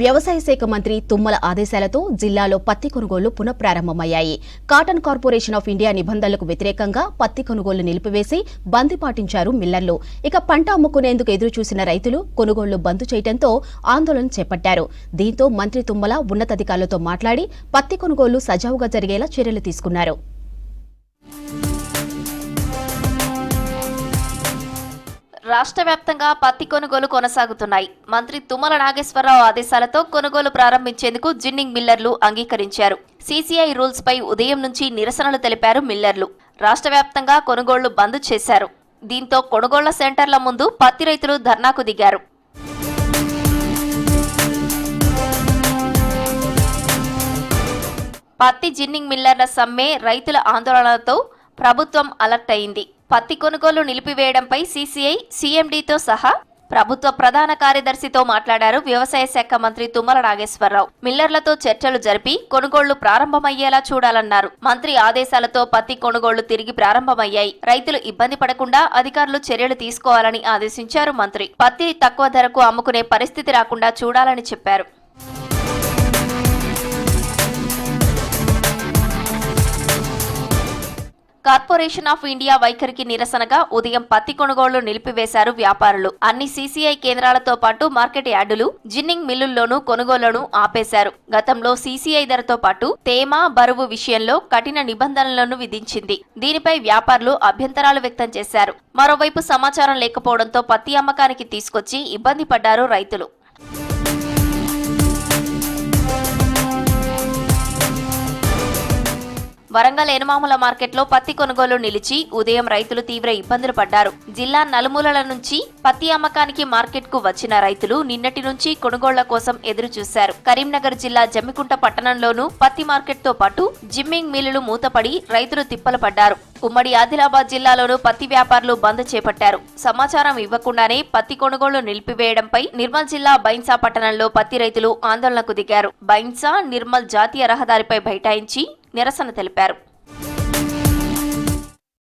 వ్యవసాయ శాఖ మంత్రి తుమ్మల ఆదేశాలతో జిల్లాలో పత్తి కొనుగోళ్లు పునఃప్రారంభమయ్యాయి. కాటన్ కార్పొరేషన్ ఆఫ్ ఇండియా నిబంధనలకు వ్యతిరేకంగా పత్తి కొనుగోళ్లు నిలిపివేసి బంద్ పాటించారు మిల్లర్లు. ఇక పంట అమ్ముకునేందుకు ఎదురుచూసిన రైతులు కొనుగోళ్లు బంద్ చేయడంతో ఆందోళన చేపట్టారు. దీంతో మంత్రి తుమ్మల ఉన్నతాధికారులతో మాట్లాడి పత్తి కొనుగోళ్లు సజావుగా జరిగేలా చర్యలు తీసుకున్నారు. రాష్ట్ర వ్యాప్తంగా పత్తి కొనుగోలు కొనసాగుతున్నాయి. మంత్రి తుమ్మల నాగేశ్వరరావు ఆదేశాలతో కొనుగోలు ప్రారంభించేందుకు జిన్నింగ్ మిల్లర్లు అంగీకరించారు. సీసీఐ రూల్స్ పై ఉదయం నుంచి నిరసనలు తెలిపారు మిల్లర్లు. రాష్ట్ర వ్యాప్తంగా కొనుగోళ్లు బంద్ చేశారు. దీంతో కొనుగోళ్ల సెంటర్ల ముందు పత్తి రైతులు ధర్నాకు దిగారు. పత్తి జిన్నింగ్ మిల్లర్ల సమ్మె రైతుల ఆందోళనలతో ప్రభుత్వం అలర్ట్ అయింది. పత్తి కొనుగోలు నిలిపివేయడంపై సీసీఐ, సీఎండీతో సహా ప్రభుత్వ ప్రధాన కార్యదర్శితో మాట్లాడారు వ్యవసాయ శాఖ మంత్రి తుమ్మల నాగేశ్వరరావు. మిల్లర్లతో చర్చలు జరిపి కొనుగోళ్లు ప్రారంభమయ్యేలా చూడాలన్నారు. మంత్రి ఆదేశాలతో పత్తి కొనుగోళ్లు తిరిగి ప్రారంభమయ్యాయి. రైతులు ఇబ్బంది పడకుండా అధికారులు చర్యలు తీసుకోవాలని ఆదేశించారు మంత్రి. పత్తిని తక్కువ ధరకు అమ్ముకునే పరిస్థితి రాకుండా చూడాలని చెప్పారు. కార్పొరేషన్ ఆఫ్ ఇండియా వైఖరికి నిరసనగా ఉదయం పత్తి కొనుగోళ్లు నిలిపివేశారు వ్యాపారులు. అన్ని సీసీఐ కేంద్రాలతో పాటు మార్కెట్ యార్డులు, జిన్నింగ్ మిల్లుల్లోనూ కొనుగోళ్లను ఆపేశారు. గతంలో సీసీఐ ధరతో పాటు తేమ, బరువు విషయంలో కఠిన నిబంధనలను విధించింది. దీనిపై వ్యాపారులు అభ్యంతరాలు వ్యక్తం చేశారు. మరోవైపు సమాచారం లేకపోవడంతో పత్తి అమ్మకానికి తీసుకొచ్చి ఇబ్బంది పడ్డారు రైతులు. వరంగల్ ఎనుమాముల మార్కెట్లో పత్తి కొనుగోలు నిలిచి ఉదయం రైతులు తీవ్ర ఇబ్బందులు పడ్డారు. జిల్లా నలుమూలల నుంచి పత్తి అమ్మకానికి మార్కెట్కు వచ్చిన రైతులు నిన్నటి నుంచి కొనుగోళ్ల కోసం ఎదురు చూశారు. కరీంనగర్ జిల్లా జమ్మికుంట పట్టణంలోనూ పత్తి మార్కెట్తో పాటు జిమ్మింగ్ మిల్లులు మూతపడి రైతులు తిప్పలు పడ్డారు. ఉమ్మడి ఆదిలాబాద్ జిల్లాలోనూ పత్తి వ్యాపారులు బంద్ చేపట్టారు. సమాచారం ఇవ్వకుండానే పత్తి కొనుగోళ్లు నిలిపివేయడంపై నిర్మల్ జిల్లా బైన్సా పట్టణంలో పత్తి రైతులు ఆందోళనకు దిగారు. బైన్సా నిర్మల్ జాతీయ రహదారిపై బైఠాయించి నిరసన తెలిపారు.